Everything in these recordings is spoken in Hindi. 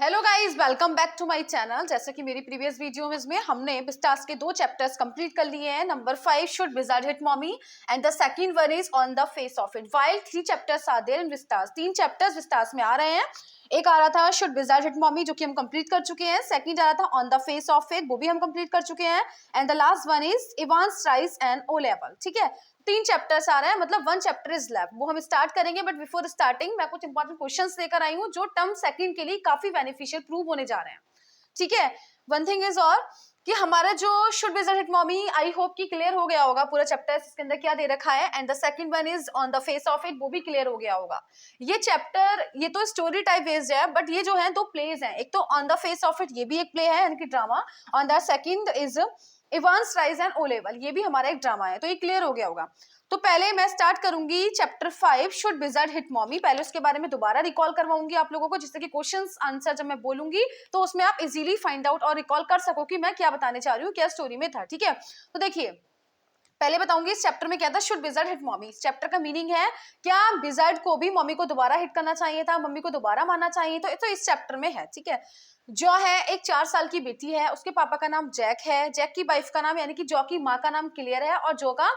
Hello guys, welcome back to my channel. जैसे कि मेरी प्रीवियस वीडियो में हमने विस्टास के 2 चैप्टर्स कंप्लीट कर लिए हैं। Number 5 should wizard hit mommy and the second one is on the face of it. While 3 chapters are there in Vistas, 3 chapters Vistas में आ रहे हैं। एक आ रहा था शुड विजार्ड हिट मॉमी, जो कि हम कंप्लीट कर चुके हैं। सेकंड आ रहा था on the face of it, वो भी हम कंप्लीट कर चुके हैं। And the last one is Evans rise and O level. ठीक है, 3 चैप्टर्स आ रहे हैं, मतलब 1 चैप्टर इज लेफ्ट, वो हम स्टार्ट करेंगे। बट बिफोर स्टार्टिंग मैं कुछ इंपॉर्टेंट क्वेश्चंस लेकर आई हूँ जो टर्म सेकंड के लिए काफी बेनिफिशियल प्रूव होने जा रहे हैं। ठीक है, वन थिंग इज और कि हमारा जो should wizard hit mommy, I hope कि क्लियर हो गया होगा पूरा चैप्टर इसके अंदर क्या दे रखा है। And the second one is on the face of it, वो भी क्लियर हो गया होगा। ये चैप्टर, ये तो स्टोरी टाइप बेस्ड है, बट ये जो है 2 प्लेज हैं। एक तो on the face of it, ये भी एक प्ले है यानी कि drama. On the second is Evans rise and O level, ये भी हमारा एक ड्रामा है। तो ये क्लियर हो गया होगा। तो पहले मैं स्टार्ट करूंगी chapter 5 should wizard hit mommy. पहले उसके बारे में दोबारा रिकॉल करवाऊंगी आप लोगों को, जिससे कि क्वेश्चंस आंसर जब मैं बोलूंगी तो उसमें आप इजीली फाइंड आउट और रिकॉल कर सको कि मैं क्या बताने चाह रही हूँ, क्या स्टोरी में था। ठीक है, तो देखिए पहले बताऊंगी इस चैप्टर में क्या था। शुड विजार्ड हिट मॉमी, इस चैप्टर का मीनिंग है क्या विजार्ड को भी मम्मी को दोबारा हिट करना चाहिए था, मम्मी को दोबारा मारना चाहिए। तो इस चैप्टर में है। ठीक है, जो है एक 4 साल की बेटी है, उसके पापा का नाम जैक है, जैक की वाइफ का नाम यानी कि जो की माँ का नाम क्लियर है, और जो का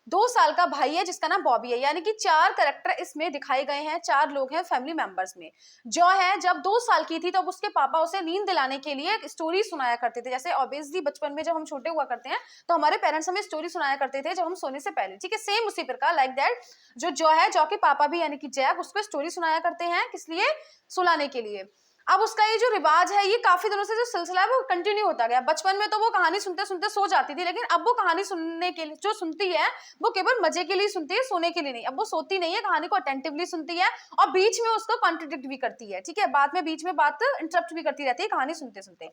2 साल का भाई है जिसका नाम बॉबी है। यानी कि 4 कैरेक्टर इसमें दिखाए गए हैं, 4 लोग हैं फैमिली मेंबर्स में। जो है जब 2 साल की थी तब उसके पापा उसे नींद दिलाने के लिए एक स्टोरी सुनाया करते थे। जैसे ऑब्वियसली बचपन में जब हम छोटे हुआ करते हैं तो हमारे पेरेंट्स हमें स्टोरी सुनाया करते थे जब हम सोने से पहले। ठीक है, सेम उसी प्रकार लाइक दैट जो के पापा भी यानी कि जैक उसको स्टोरी सुनाया करते हैं, किस लिए? सुलाने के लिए। अब उसका ये जो रिवाज है, ये काफी दिनों से जो सिलसिला है वो कंटिन्यू होता गया। बचपन में तो वो कहानी सुनते सुनते सो जाती थी, लेकिन अब वो कहानी सुनने के लिए जो सुनती है वो केवल मजे के लिए सुनती है, सोने के लिए नहीं। अब वो सोती नहीं है, कहानी को अटेंटिवली सुनती है और बीच में उसको कॉन्ट्रडिक्ट भी करती है। ठीक है, बाद में बीच में बात इंटरप्ट भी करती रहती है कहानी सुनते सुनते।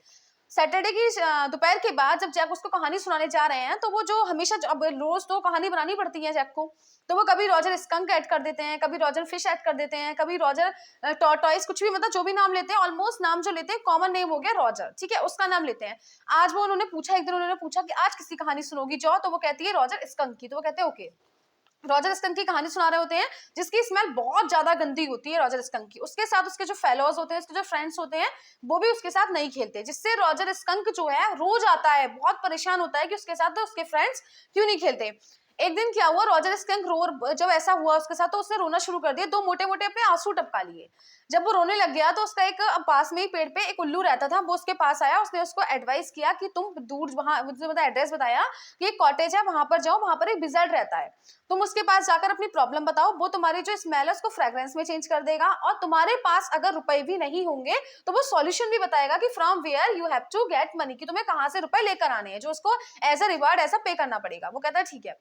सैटरडे की दोपहर के बाद जब जैक उसको कहानी सुनाने जा रहे हैं, तो वो जो हमेशा अब रोज तो कहानी बनानी पड़ती है जैक को, तो वो कभी रॉजर स्कंक ऐड कर देते हैं, कभी रॉजर फिश ऐड कर देते हैं, कभी रॉजर टॉर्टॉइस, कुछ भी, मतलब जो भी नाम लेते हैं, ऑलमोस्ट नाम जो लेते हैं कॉमन नेम हो गया रॉजर। ठीक है, उसका नाम लेते हैं। आज वो उन्होंने पूछा, एक दिन उन्होंने पूछा कि आज किसकी कहानी सुनोगी जो, तो वो कहती है रॉजर स्कंक की। तो वो कहते हैं ओके। रॉजर स्कंक की कहानी सुना रहे होते हैं जिसकी स्मेल बहुत ज्यादा गंदी होती है रॉजर स्कंक की। उसके साथ उसके जो फेलोज होते हैं, उसके जो फ्रेंड्स होते हैं, वो भी उसके साथ नहीं खेलते, जिससे रॉजर स्कंक जो है रोज आता है, बहुत परेशान होता है कि उसके साथ तो उसके फ्रेंड्स क्यों नहीं खेलते। एक दिन क्या हुआ, रॉजर स्कंक जब ऐसा हुआ उसके साथ, तो उसने रोना शुरू कर दिया, 2 मोटे मोटे अपने आंसू टपका लिए। जब वो रोने लग गया तो उसका एक पास में ही पेड़ पे एक उल्लू रहता था, वो उसके पास आया, उसने उसको एडवाइस किया कि तुम दूर वहां, मतलब एड्रेस बताया कि एक कॉटेज है, वहां पर जाओ, वहां पर एक विजार्ड रहता है, तुम उसके पास जाकर अपनी प्रॉब्लम बताओ, वो तुम्हारी जो स्मेल है उसको फ्रेग्रेंस में चेंज कर देगा, और तुम्हारे पास अगर रुपए भी नहीं होंगे तो वो सॉल्यूशन भी बताएगा कि from where you have to get money, कि तुम्हें कहां से रुपए लेकर आने हैं, जो उसको एज अ रिवार्ड ऐसा पे करना पड़ेगा। वो कहता है ठीक है।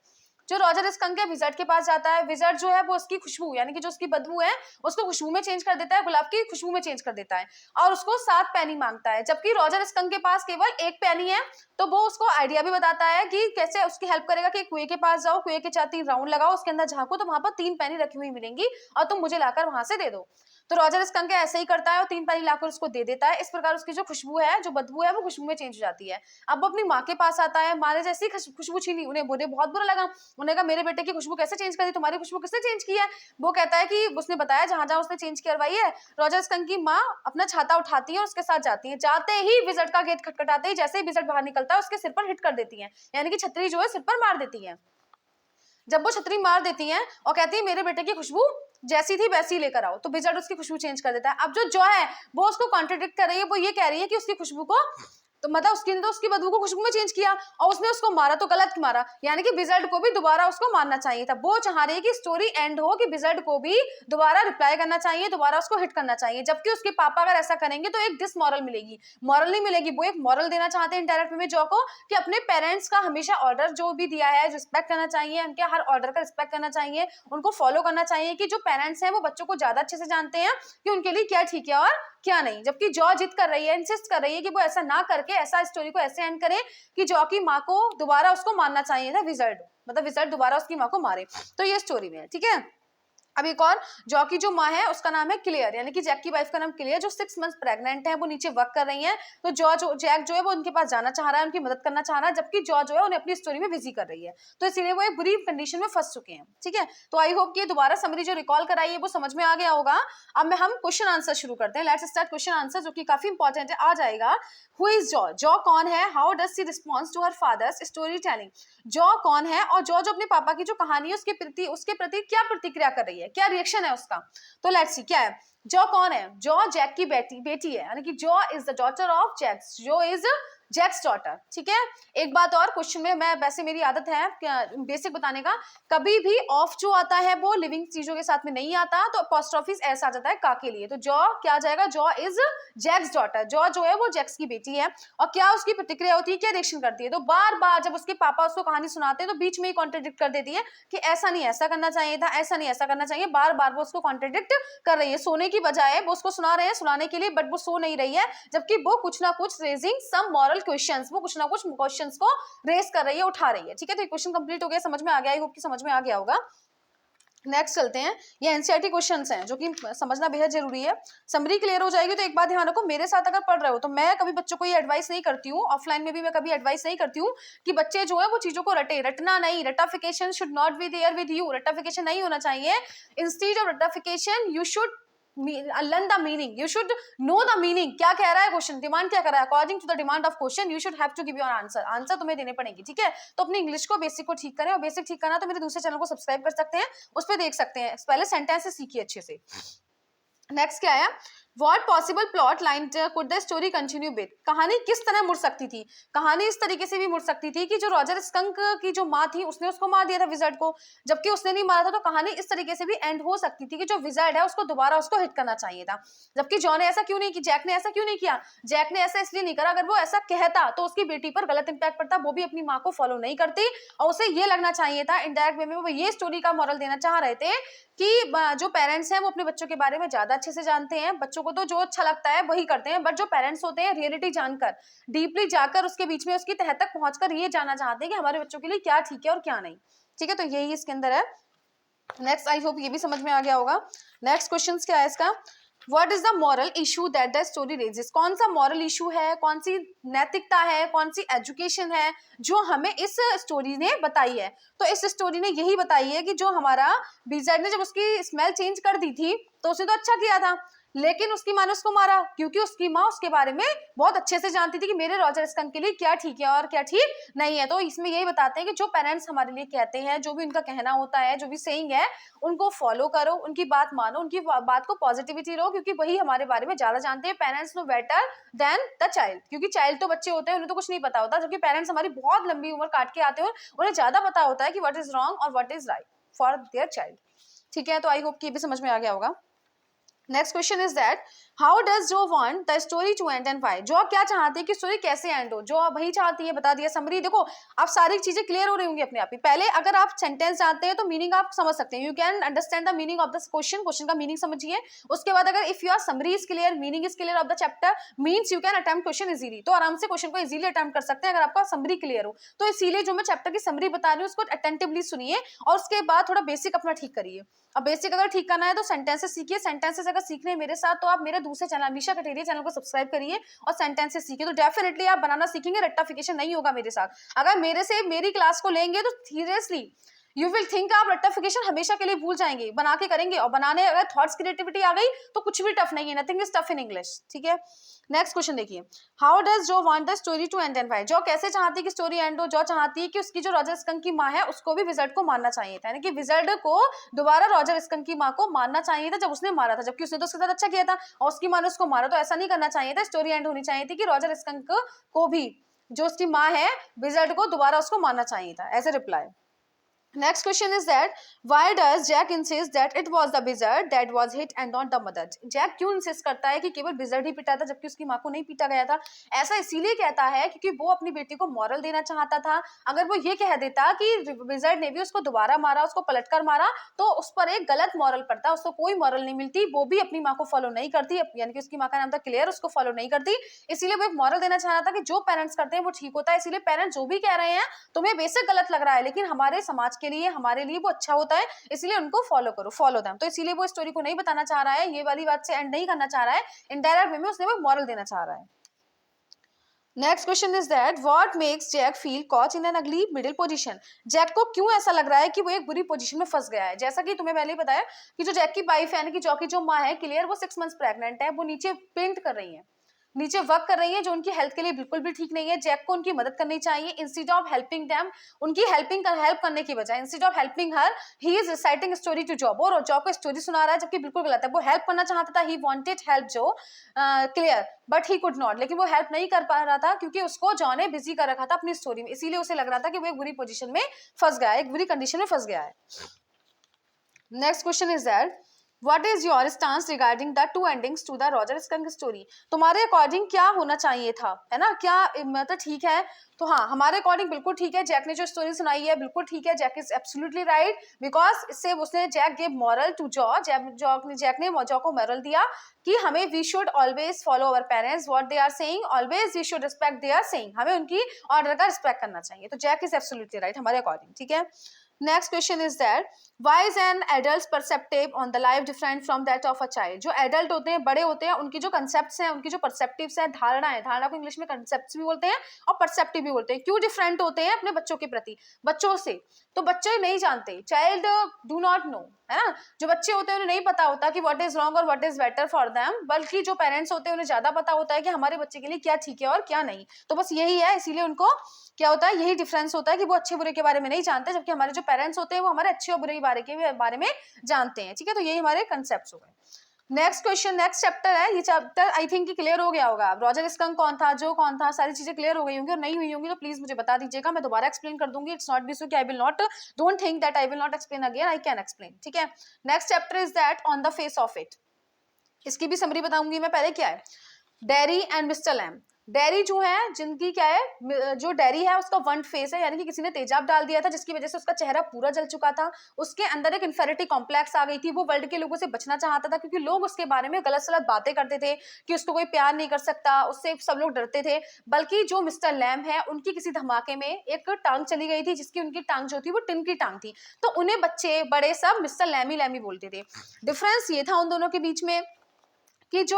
जो रॉजर स्कंक है विजार्ड के पास जाता है, विजार्ड जो है वो उसकी खुशबू यानी कि जो उसकी बदबू है उसको खुशबू में चेंज कर देता है, गुलाब की खुशबू में चेंज कर देता है, और उसको 7 पैनी मांगता है, जबकि रॉजर स्कंक के पास केवल 1 पैनी है। तो वो उसको आइडिया भी बताता है कि कैसे उसकी हेल्प करेगा कि कुएं के पास जाओ, कुएं के 4 राउंड लगाओ, उसके अंदर झांको तो वहां पर 3 पैनी रखी हुई मिलेंगी और तुम मुझे लाकर वहां से दे दो। तो रॉजर स्कंक ऐसे ही करता है और 3 पैनी लाकर उसको दे देता है। इस प्रकार उसकी जो खुशबू है, जो बदबू है, वो खुशबू में चेंज हो जाती है। अब वो अपनी माँ के पास आता है, माँ ने जैसी खुशबू छीनी, उन्हें बहुत बुरा लगा। उन्होंने कहा मेरे बेटे की खुशबू कैसे चेंज कर दी, तुम्हारी खुशबू किसने चेंज की है? वो कहता है कि उसने बताया जहां जहां उसने चेंज करवाई है। रॉजर स्कंक की माँ अपना छाता उठाती है और उसके साथ जाती है, जाते ही विजार्ड का गेट खटखटाते ही जैसे ही विजार्ड बाहर निकलता है उसके सिर पर हिट कर देती है, यानी कि छतरी जो है सिर पर मार देती है। जब वो छतरी मार देती है और कहती है मेरे बेटे की खुशबू जैसी थी वैसी लेकर आओ, तो विजार्ड उसकी खुशबू चेंज कर देता है। अब जो है वो उसको कॉन्ट्रडिक्ट कर रही है, वो ये कह रही है कि उसकी खुशबू को, तो मतलब उसकी बदबू को खुशबू में चेंज किया और उसने उसको मारा तो गलत मारा, यानी कि विजार्ड को भी दोबारा उसको मारना चाहिए था। वो चाह रही है कि स्टोरी एंड हो कि विजार्ड को भी दोबारा रिप्लाई करना चाहिए, दोबारा उसको हिट करना चाहिए, जबकि उसके पापा अगर ऐसा करेंगे तो एक डिसमॉरल मिलेगी, मॉरल नहीं मिलेगी। वो एक मॉरल देना चाहते हैं इनडायरेक्ट में जो को, कि अपने पेरेंट्स का हमेशा ऑर्डर जो भी दिया है रिस्पेक्ट करना चाहिए, उनके हर ऑर्डर का रिस्पेक्ट करना चाहिए, उनको फॉलो करना चाहिए, कि जो पेरेंट्स हैं वो बच्चों को ज्यादा अच्छे से जानते हैं कि उनके लिए क्या ठीक है और क्या नहीं। जबकि जॉ जिद कर रही है, इंसिस्ट कर रही है कि वो ऐसा ना करके ऐसा स्टोरी को ऐसे एंड करे कि जॉ की माँ को दोबारा उसको मारना चाहिए था विजार्ड, मतलब विजार्ड दोबारा उसकी माँ को मारे। तो ये स्टोरी में है। ठीक है, अब एक और, जॉ की जो माँ है उसका नाम है क्लेयर, यानी कि जैक की वाइफ का नाम क्लेयर, जो 6 मंथ प्रेग्नेंट है, वो नीचे वर्क कर रही हैं। तो जैक जो है वो उनके पास जाना चाह रहा है, उनकी मदद करना चाह रहा है, जबकि जॉ जो है उन्हें अपनी स्टोरी में बिजी कर रही है। तो इसीलिए वो एक बुरी कंडीशन में फंस चुके हैं। ठीक है, तो आई होप कि दोबारा समरी जो रिकॉल कराई है वो समझ में आ गया होगा। अब हम क्वेश्चन आंसर शुरू करते हैं। लेट्स स्टार्ट क्वेश्चन आंसर, जो कि काफी इंपॉर्टेंट है, आ जाएगा। Who is jaw? जॉ कौन है? How does she responds to her father's story telling? Jo कौन है और जॉ जो अपने पापा की जो कहानी है उसके प्रति क्या प्रतिक्रिया कर रही है, क्या रिएक्शन है उसका? तो लेट्स सी क्या है। जॉ कौन है? जॉ जैक की बेटी है, यानी कि Jo is the daughter of Jack. Jo is Jack's daughter. ठीक है, एक बात और, क्वेश्चन में मैं वैसे मेरी आदत है बेसिक बताने का, कभी भी ऑफ जो आता है वो लिविंग चीजों के साथ में नहीं आता, तो अपोस्ट्रोफिस ऐसा आ जाता है का के लिए। तो जॉ क्या आ जाएगा? Jo is Jack's daughter. Jo जो है वो जैक्स की बेटी है। और क्या उसकी प्रतिक्रिया होती है, क्या रिएक्शन करती है? तो बार बार जब उसके पापा उसको कहानी सुनाते हैं तो बीच में ही कॉन्ट्रडिक्ट कर देती है कि ऐसा नहीं ऐसा करना चाहिए था, ऐसा नहीं ऐसा करना चाहिए। बार बार वो उसको कॉन्ट्रडिक्ट कर रही है, सोने की बजाय वो उसको सुना रहे हैं सुनाने के लिए, बट वो सो नहीं रही है, जबकि वो कुछ ना कुछ रेजिंग सम मॉरल क्वेश्चंस, वो कुछ ना कुछ क्वेश्चंस को रेज कर रही है, उठा रही है। ठीक है, तो ये क्वेश्चन कंप्लीट हो गया, समझ में आ गया, आई होप कि समझ में आ गया होगा। नेक्स्ट चलते हैं, ये एनसीईआरटी क्वेश्चंस हैं जो कि समझना बेहद जरूरी है। समरी क्लियर हो जाएगी। तो एक बात ध्यान रखो, मेरे साथ अगर पढ़ रहे हो तो मैं कभी बच्चों को ये एडवाइस नहीं करती हूँ, ऑफलाइन में भी मैं कभी एडवाइस नहीं करती हूँ कि बच्चे जो है वो चीजों को रटना नहीं। रटाफिकेशन should not be there with you, रटाफिकेशन नहीं होना चाहिए। इंस्टीड ऑफ रटाफिकेशन you should learn the meaning, you should know the meaning, क्या कह रहा है क्वेश्चन, डिमांड क्या कर रहा है, according to the demand of question you should have to give your answer. Answer तुम्हें देने पड़ेंगे। ठीक है, तो अपनी इंग्लिश को बेसिक को ठीक करें, और बेसिक ठीक करना तो मेरे दूसरे चैनल को सब्सक्राइब कर सकते हैं, उस पर देख सकते हैं, पहले सेंटेंस से सीखिए अच्छे से। नेक्स्ट क्या है, What possible plot line could the story continue with? कहानी किस तरह मुड़ सकती थी? कहानी इस तरीके से भी मुड़ सकती थी कि जो रॉजर स्कंक की जो माँ थी उसने उसको मार दिया था विजार्ड को, जबकि उसने नहीं मारा था। तो कहानी इस तरीके से भी एंड हो सकती थी कि जो विजार्ड है उसको दोबारा उसको हिट करना चाहिए था, जबकि जॉन ने ऐसा क्यों नहीं किया, जैक ने ऐसा क्यों नहीं किया? जैक ने ऐसा इसलिए नहीं करा, अगर वो ऐसा कहता तो उसकी बेटी पर गलत इंपैक्ट पड़ता, वो भी अपनी माँ को फॉलो नहीं करती, और उसे ये लगना चाहिए था इनडायरेक्ट वे में वो ये स्टोरी का मॉरल देना चाह रहे थे कि जो पेरेंट्स हैं वो अपने बच्चों के बारे में ज्यादा अच्छे से जानते हैं, बच्चों को तो जो अच्छा लगता है वही करते हैं, बट जो पेरेंट्स होते हैं रियलिटी जानकर, डीपली जाकर उसके बीच में उसकी तह तक पहुंचकर ये जानना चाहते हैं कि हमारे बच्चों के लिए क्या ठीक है और क्या नहीं। ठीक है, तो यही इसके अंदर है। नेक्स्ट, आई होप ये भी समझ में आ गया होगा। नेक्स्ट क्वेश्चन क्या है इसका, What is the moral issue that the story raises? कौन सा मॉरल इशू है, कौन सी नैतिकता है, कौन सी एजुकेशन है जो हमें इस स्टोरी ने बताई है? तो इस स्टोरी ने यही बताई है कि जो हमारा विजार्ड ने जब उसकी स्मेल चेंज कर दी थी तो उसने तो अच्छा किया था, लेकिन उसकी माँ ने उसको मारा, क्योंकि उसकी माँ उसके बारे में बहुत अच्छे से जानती थी कि मेरे रॉजर स्कंक के लिए क्या ठीक है और क्या ठीक नहीं है। तो इसमें यही बताते हैं कि जो पेरेंट्स हमारे लिए कहते हैं, जो भी उनका कहना होता है, जो भी सेइंग है, उनको फॉलो करो, उनकी बात मानो, उनकी बात को पॉजिटिविटी लो, क्योंकि वही हमारे बारे में ज्यादा जानते हैं। Parents know better than the child, क्योंकि चाइल्ड तो बच्चे होते हैं, उन्हें तो कुछ नहीं पता होता, जबकि पेरेंट्स हमारी बहुत लंबी उम्र काट के आते हैं, उन्हें ज्यादा पता होता है कि व्हाट इज रॉन्ग और what is right for their child. ठीक है, तो आई होप कि ये भी समझ में आ गया होगा। Next question is that how does Jo want the story to end and why? Jo क्या चाहती है कि स्टोरी कैसे एंड हो, जो वही चाहती है, बता दिया। समरी देखो, आप सारी चीजें क्लियर हो रही होंगी अपने आप ही। पहले अगर आप सेंटेंस जानते हैं तो मीनिंग आप समझ सकते हैं, you can understand the meaning of the question, question का मीनिंग समझिए। उसके बाद अगर if your summary is clear, meaning is clear of the chapter, means you can attempt question easily. तो आराम से क्वेश्चन को इजीली अटेम्प्ट कर सकते हैं अगर आपका समरी क्लियर हो। तो इसीलिए जो मैं चैप्टर की समरी बता रही हूँ उसको अटेंटिवली सुनिए, और उसके बाद थोड़ा बेसिक अपना ठीक करिए। अब बेसिक अगर ठीक करना है तो सेंटेंसेस सीखिए। सेंटेंसेस अगर सीखने मेरे साथ तो आप मेरे दूसरे चैनल अमीशा कटेरिया चैनल को सब्सक्राइब करिए और सेंटेंसेस सीखिए, तो डेफिनेटली आप बनाना सीखेंगे, रट्टाफिकेशन नहीं होगा मेरे साथ। अगर मेरे से मेरी क्लास को लेंगे तो सीरियसली यू विल थिंक आप रट्टाफिकेशन हमेशा के लिए भूल जाएंगे, बना के करेंगे, और बनाने अगर थॉट्स क्रिएटिविटी आ गई तो कुछ भी टफ नहीं है, nothing is tough in English. ठीक है, नेक्स्ट क्वेश्चन देखिए, how does Jo want the story to end and why? Jo कैसे चाहती है कि स्टोरी एंड हो? जो चाहती है कि उसकी जो रॉजर स्कंक की माँ है उसको भी विजार्ड को मारना चाहिए था, यानी कि विजार्ड को दोबारा रॉजर स्कंक की माँ को मारना चाहिए था जब उसने मारा था, जबकि उसने तो उसके साथ अच्छा किया था और उसकी माँ ने उसको मारा। तो ऐसा नहीं करना चाहिए था, स्टोरी एंड होनी चाहिए थी कि रॉजर स्कंक को भी, जो उसकी माँ है, विजार्ड को दोबारा उसको मारना चाहिए था, as a reply. Next question is that why does Jack insist that it was the wizard that was hit and not the mother? Jack क्यों insist करता है कि केवल wizard ही पिटा था जबकि उसकी माँ को नहीं पीटा गया था? ऐसा इसीलिए कहता है क्योंकि वो अपनी बेटी को मॉरल देना चाहता था। अगर वो ये कह देता कि wizard ने भी उसको दोबारा मारा, उसको पलटकर मारा, तो उस पर एक गलत मॉरल पड़ता, उसको कोई मॉरल नहीं मिलती, वो भी अपनी माँ को फॉलो नहीं करती, यानी कि उसकी माँ का नाम था क्लियर, उसको फॉलो नहीं करती। इसीलिए वो एक मॉरल देना चाह रहा था कि जो पेरेंट्स करते हैं वो ठीक होता है। इसीलिए पेरेंट्स जो भी कह रहे हैं तुम्हें बेसिक गलत लग रहा है, लेकिन हमारे समाज के लिए, हमारे लिए वो अच्छा होता है, इसलिए उनको फॉलो करो, फॉलो देम। तो इसीलिए वो स्टोरी को नहीं बताना चाह रहा है, ये वाली बात से एंड नहीं करना चाह रहा है, इनडायरेक्ट वे में उसने वो मॉरल देना चाह रहा है। Next question is that what makes Jack feel caught in an ugly middle position. Jack को क्यों ऐसा लग रहा है कि वो एक बुरी पोजीशन में फंस गया है। जैसा कि तुम्हें पहले ही बताया कि जो जैक की वाइफ है, यानी कि जॉ की जो माँ है क्लियर, वो 6 मंथ्स प्रेग्नेंट है, वो नीचे पेंट कर रही है, नीचे वर्क कर रही है, जो उनकी हेल्थ के लिए बिल्कुल भी ठीक नहीं है। जैक को उनकी मदद करनी चाहिए, इंस्टेड ऑफ हेल्पिंग देम, उनकी हेल्प करने की बजाय instead of helping her he is reciting story to Jo, और जॉ को स्टोरी सुना रहा है, जबकि बिल्कुल गलत है। वो हेल्प करना चाहता था, ही वांटेड हेल्प जो clear, but he could not, लेकिन वो हेल्प नहीं कर पा रहा था क्योंकि उसको जॉ ने बिजी कर रखा था अपनी स्टोरी में, इसीलिए उसे लग रहा था कि वो एक बुरी पोजीशन में फंस गया है, एक बुरी कंडीशन में फंस गया है। Next question is that What is your stance regarding the two endings to the Roger Skunk story? तुम्हारे अकॉर्डिंग क्या होना चाहिए था, है ना, क्या मतलब ठीक है? तो हाँ, हमारे अकॉर्डिंग बिल्कुल ठीक है, जैक ने जो स्टोरी सुनाई है बिल्कुल ठीक है, Jack is absolutely right, because इससे उसने Jack give moral to Jo, Jack ने जॉ को मॉरल दिया कि हमें we should always follow our parents, what they are saying, always we should respect they are saying, हमें उनकी ऑर्डर का रिस्पेक्ट करना चाहिए। तो जैक इज एब्सोल्युटली राइट हमारे अकॉर्डिंग, ठीक है। Next question is that Why is an adult's perspective on the life different from that of a child? जो एडल्ट होते हैं, बड़े होते हैं, उनकी जो कंसेप्ट्स हैं, उनकी जो परसेप्टिव्स हैं, धारणा है, धारणा को इंग्लिश में कंसेप्ट्स भी बोलते हैं और परसेप्टिव भी बोलते हैं। क्यों डिफरेंट होते हैं अपने बच्चों के प्रति, बच्चों से? तो बच्चे नहीं जानते, चाइल्ड डू नॉट नो, है ना, जो बच्चे होते हैं उन्हें नहीं पता होता कि व्हाट इज रॉन्ग और what is better for them, बल्कि जो पेरेंट्स होते हैं उन्हें ज्यादा पता होता है कि हमारे बच्चे के लिए क्या ठीक है और क्या नहीं। तो बस यही है, इसीलिए उनको क्या होता है, यही डिफरेंस होता है कि वो अच्छे बुरे के बारे में नहीं जानते, जबकि हमारे जो पेरेंट्स होते हैं वो हमारे अच्छे और बुरे के बारे में जानते हैं, ठीक है। तो यही हमारे कंसेप्ट्स हो गए। नेक्स्ट क्वेश्चन, नेक्स्ट चैप्टर है, ये चैप्टर आई थिंक क्लियर हो गया होगा। रॉजर स्कंक कौन था, जो कौन था, सारी चीजें क्लियर हो गई होंगी, और नहीं हुई होंगी तो प्लीज मुझे बता दीजिएगा, मैं दोबारा एक्सप्लेन कर दूंगी। इट्स नॉट बी सो कि I will not, don't think that I will not explain again, I can explain, ठीक है। Next chapter is that on the face of it, इसकी भी समरी बताऊंगी मैं। पहले क्या है, Derry and mister Lamb. Derry जो है, जिनकी क्या है, जो डेरी है उसका वंट फेस है, यानी कि किसी ने तेजाब डाल दिया था जिसकी वजह से उसका चेहरा पूरा जल चुका था, उसके अंदर एक इन्फेरिटी कॉम्प्लेक्स आ गई थी, वो वर्ल्ड के लोगों से बचना चाहता था क्योंकि लोग उसके बारे में गलत सलत बातें करते थे कि उसको कोई प्यार नहीं कर सकता, उससे सब लोग डरते थे। बल्कि जो मिस्टर लैम है, उनकी किसी धमाके में एक टांग चली गई थी, जिसकी उनकी टांग जो थी वो टिन की टांग थी, तो उन्हें बच्चे बड़े सब मिस्टर लैमी लैमी बोलते थे। डिफरेंस ये था उन दोनों के बीच में कि जो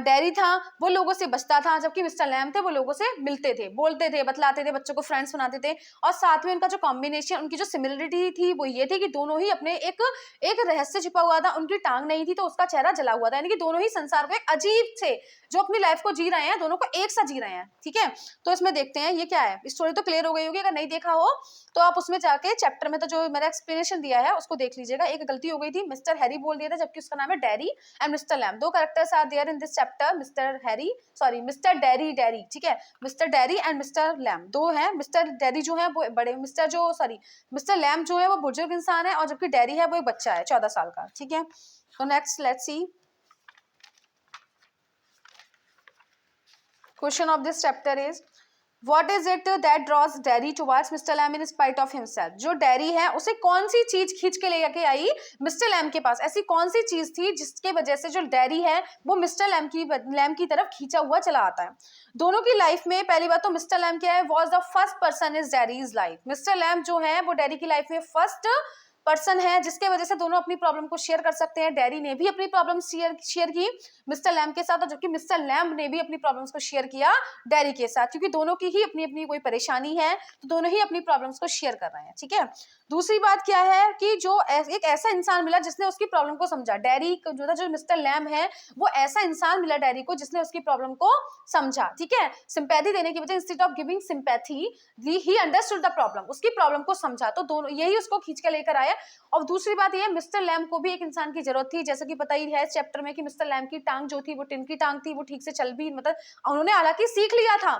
डेरी था वो लोगों से बचता था, जबकि मिस्टर लैम थे वो लोगों से मिलते थे, बोलते थे, बतलाते थे, बच्चों को फ्रेंड्स बनाते थे। और साथ में उनका जो कॉम्बिनेशन, उनकी जो सिमिलरिटी थी वो ये थी कि दोनों ही अपने एक रहस्य छिपा हुआ था, उनकी टांग नहीं थी तो उसका चेहरा जला हुआ था, यानी कि दोनों ही संसार को एक अजीब से जो अपनी लाइफ को जी रहे हैं, दोनों को एक साथ जी रहे हैं, ठीक है। तो इसमें देखते हैं ये क्या है, स्टोरी तो क्लियर हो गई होगी, अगर नहीं देखा हो तो आप उसमें जाके चैप्टर में तो जो मैंने एक्सप्लेनेशन दिया है उसको देख लीजिएगा। एक गलती हो गई थी, मिस्टर हैरी बोल दिया था, जबकि उसका नाम है डेरी एंड मिस्टर लैम। दो characters are there in this chapter, mister Derry, ठीक है, mister Derry and mister Lamb दो हैं। मिस्टर डेरी जो है वो बड़े, मिस्टर लैम जो है वो बुजुर्ग इंसान है, और जबकि डेरी है वो एक बच्चा है 14 साल का, ठीक है। तो next let's see question of this chapter is what is it that draws Derry towards Mr. Lamb in spite of himself? जो डेरी है उसे कौन सी चीज खींच के लेके आई मिस्टर लैम के पास, ऐसी कौन सी चीज थी जिसके वजह से जो डेरी है वो मिस्टर लैम की तरफ खींचा हुआ चला आता है। दोनों की लाइफ में पहली बात तो मिस्टर लैम क्या है, was the first person is Derry's life. Mister Lamb जो है वो डेरी की लाइफ में फर्स्ट पर्सन है, जिसके वजह से दोनों अपनी प्रॉब्लम को शेयर कर सकते हैं। डेरी ने भी अपनी प्रॉब्लम शेयर की मिस्टर लैम के साथ, और जबकि मिस्टर लैम ने भी अपनी प्रॉब्लम्स को शेयर किया डेरी के साथ, क्योंकि दोनों की ही अपनी अपनी कोई परेशानी है, तो दोनों ही अपनी प्रॉब्लम्स को शेयर कर रहे हैं, ठीक है। दूसरी बात क्या है कि जो एक ऐसा इंसान मिला जिसने उसकी प्रॉब्लम को समझा। डेरी जो था, जो मिस्टर लैम है, वो ऐसा इंसान मिला डेरी को जिसने उसकी प्रॉब्लम को समझा, ठीक है। सिंपैथी देने की वजह, instead of giving sympathy he understood the problem, उसकी प्रॉब्लम को समझा, तो दोनों यही उसको खींच के लेकर आया। और दूसरी बात ये, मिस्टर लैम को भी एक इंसान की जरूरत थी, जैसा कि पता ही है इस चैप्टर में कि मिस्टर लैम की टांग जो थी वो टिन की टांग थी, वो ठीक से चल भी, मतलब उन्होंने हालांकि सीख लिया था,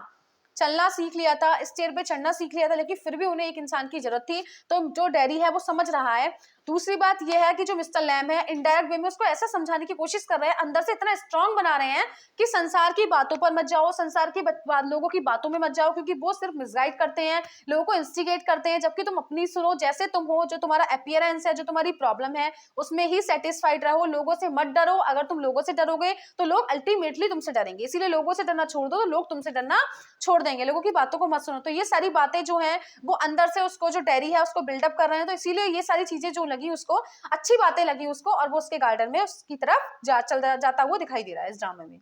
चलना सीख लिया था, स्टेयर पे चढ़ना सीख लिया था, लेकिन फिर भी उन्हें एक इंसान की जरूरत थी। तो जो डेरी है वो समझ रहा है, दूसरी बात यह है कि जो मिस्टर लैम है इनडायरेक्ट वे में उसको ऐसा समझाने की कोशिश कर रहे हैं, अंदर से इतना स्ट्रांग बना रहे हैं कि संसार की बातों पर मत जाओ, संसार की लोगों की बातों में मत जाओ, क्योंकि वो सिर्फ मिसगाइड करते हैं, लोगों को इंस्टिगेट करते हैं, जबकि तुम अपनी सुनो जैसे तुम हो, जो तुम्हारा अपीयरेंस है, जो तुम्हारी प्रॉब्लम है उसमें ही सेटिस्फाइड रहो, लोगों से मत डरो। अगर तुम लोगों से डरोगे तो लोग अल्टीमेटली तुमसे डरेंगे, इसीलिए लोगों से डरना छोड़ दो तो लोग तुमसे डरना छोड़ देंगे, लोगों की बातों को मत सुनो। तो ये सारी बातें जो है वो अंदर से उसको जो डेरी है उसको बिल्डअप कर रहे हैं, तो इसीलिए ये सारी चीजें जो लगी उसको अच्छी बातें लगी उसको, और वो उसके गार्डन में उसकी तरफ जाता हुआ दिखाई दे रहा है इस ड्रामे में।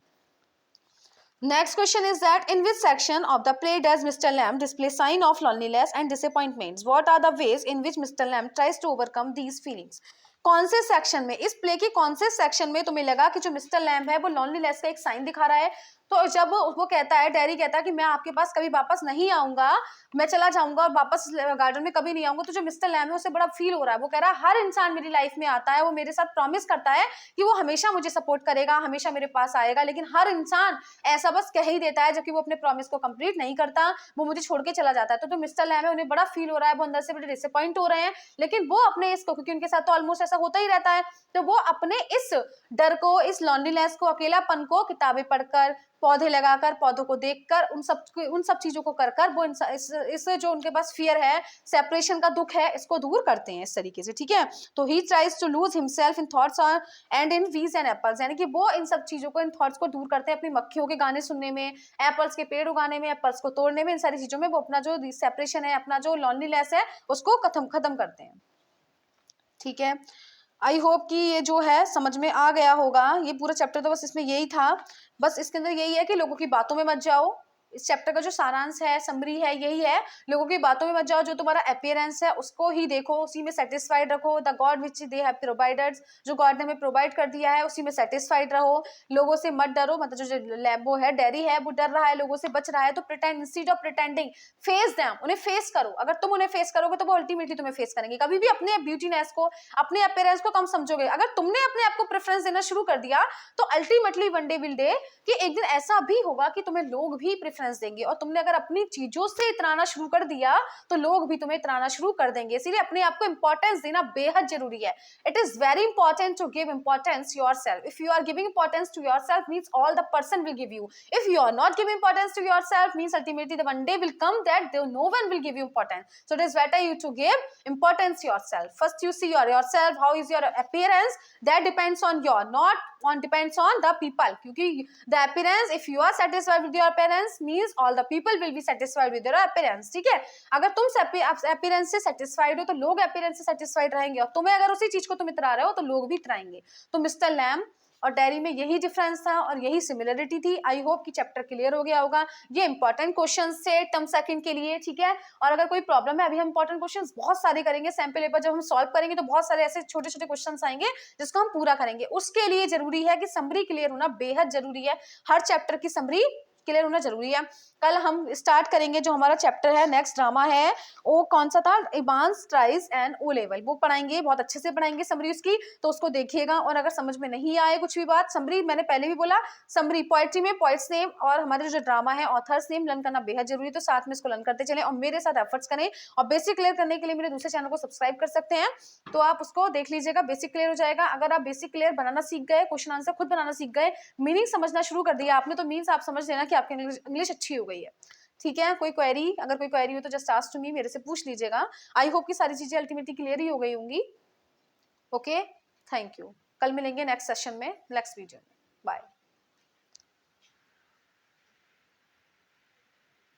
Next question is that in which section of the play does Mr. Lamb display sign of loneliness and disappointments? What are the ways in which Mr. Lamb tries to overcome these feelings? कौन से सेक्शन में, इस प्ले के कौन से सेक्शन में तुम्हें लगा कि जो मिस्टर लैम्ब है वो लॉनलीनेस का एक साइन दिखा रहा है? तो जब वो कहता है, डैरी कहता है कि मैं आपके पास कभी वापस नहीं आऊंगा, मैं चला जाऊंगा और वापस गार्डन में कभी नहीं आऊंगा, तो जो मिस्टर लैम्ब है उसे बड़ा फील हो रहा है। वो कह रहा है हर इंसान मेरी लाइफ में आता है, वो मेरे साथ प्रॉमिस करता है कि वो हमेशा मुझे सपोर्ट करेगा, हमेशा मेरे पास आएगा, लेकिन हर इंसान ऐसा बस कह ही देता है, जबकि वो अपने प्रॉमिस को कंप्लीट नहीं करता, वो मुझे छोड़ के चला जाता है। तो जो मिस्टर लैम्ब है उन्हें बड़ा फील हो रहा है, वो अंदर से बड़े डिसअपॉइंट हो रहे हैं, लेकिन वो अपने इसको, क्योंकि उनके साथ तो ऑलमोस्ट ऐसा होता ही रहता है, तो वो अपने इस डर को, इस लॉनलीनेस को, अकेलापन को किताबें पढ़कर, पौधे लगाकर, पौधों को देखकर, उन सब चीजों को कर वो इस जो उनके पास फियर है, सेपरेशन का दुख है, इसको दूर करते हैं इस तरीके से, ठीक है। तो he tries to lose himself in thoughts and in weeds and apples, यानी कि वो इन सब चीजों को, इन थॉट्स को दूर करते हैं अपनी मक्खियों के गाने सुनने में, एप्पल्स के पेड़ उगाने में, एप्पल्स को तोड़ने में, इन सारी चीजों में वो अपना जो सेपरेशन है, अपना जो लॉनलीनेस है उसको खत्म करते हैं, ठीक है। आई होप कि ये जो है समझ में आ गया होगा। ये पूरा चैप्टर तो बस इसमें यही था, बस इसके अंदर यही है कि लोगों की बातों में मत जाओ। इस चैप्टर का जो सारांश है, समरी है, यही है, लोगों की बातों में मत जाओ, जो तुम्हारा अपीयरेंस है उसको ही देखो, उसी में सेटिस्फाइड रखो। The God which they have provided, जो गॉड ने हमें प्रोवाइड कर दिया है उसी में सेटिस्फाइड रहो। लोगों से मत डरो, मतलब जो लैबो है, डेरी है, वो डर रहा है, लोगों से बच रहा है, तो pretend instead of pretending, face them, उन्हें फेस करो। अगर तुम उन्हें फेस करोगे तो वो अल्टीमेटली तुम्हें फेस करेंगे। कभी भी अपने ब्यूटीनेस को, अपने अपीयरेंस को कम समझोगे, अगर तुमने अपने आप को प्रेफरेंस देना शुरू कर दिया तो ultimately one day will day कि एक दिन ऐसा भी होगा कि तुम्हें लोग भी प्रेफरेंस देंगे, और तुमने अगर अपनी चीजों से इतराना शुरू कर दिया तो लोग भी तुम्हें इतराना शुरू कर देंगे। इसीलिए अपने आप को इंपॉर्टेंस देना बेहद जरूरी है। It is very important to give importance yourself. If you are giving importance to yourself means all the person will give you. If you are not giving importance to yourself means ultimately the one day will come that no one will give you importance. So it is better you to give importance yourself. First you see yourself, how is your appearance, that depends on your, not on depends on the people, क्योंकि the appearance, if you are satisfied with your appearance means all the people will be satisfied with your appearance, ठीक है। अगर तुम appearance से satisfied हो तो लोग appearance से satisfied रहेंगे, और तुम्हें अगर उसी चीज को तुम इतरा रहे हो तो लोग भी इतराएंगे। तो मिस्टर लैम्ब और डेरी में यही डिफरेंस था और यही सिमिलरिटी थी। आई होप कि चैप्टर क्लियर हो गया होगा। ये इंपॉर्टेंट क्वेश्चन से टर्म सेकंड के लिए, ठीक है। और अगर कोई प्रॉब्लम है, अभी हम इंपॉर्टेंट क्वेश्चंस बहुत सारे करेंगे, सैंपल पेपर जब हम सॉल्व करेंगे तो बहुत सारे ऐसे छोटे छोटे क्वेश्चंस आएंगे जिसको हम पूरा करेंगे। उसके लिए जरूरी है कि समरी क्लियर होना बेहद जरूरी है, हर चैप्टर की समरी क्लियर होना जरूरी है। कल हम स्टार्ट करेंगे जो हमारा चैप्टर है, नेक्स्ट ड्रामा है, वो कौन सा था, Evans tries and O level, वो पढ़ाएंगे, बहुत अच्छे से पढ़ाएंगे समरी उसकी, तो उसको देखिएगा। और अगर समझ में नहीं आए कुछ भी बात, समरी मैंने पहले भी बोला, समरी पोएट्री में पोइट्स नेम और हमारे जो ड्रामा है ऑथर्स नेम लर्न करना बेहद जरूरी है, तो साथ में इसको लर्न करते चले और मेरे साथ एफर्ट्स करें। और बेसिक क्लियर करने के लिए मेरे दूसरे चैनल को सब्सक्राइब कर सकते हैं, तो आप उसको देख लीजिएगा, बेसिक क्लियर हो जाएगा। अगर आप बेसिक क्लियर बनाना सीख गए, क्वेश्चन आंसर खुद बनाना सीख गए, मीनिंग समझना शुरू कर दिया आपने, तो मीन्स आप समझ लेना कि आपकी इंग्लिश अच्छी हो गई है, ठीक है। कोई क्वेरी, अगर कोई क्वेरी हो तो जस्ट आस्क टू मी, मेरे से पूछ लीजिएगा। आई होप कि सारी चीजें अल्टीमेटली क्लियर ही हो गई होंगी। Okay, thank you. कल मिलेंगे नेक्स्ट सेशन में, नेक्स्ट वीडियो में। बाय।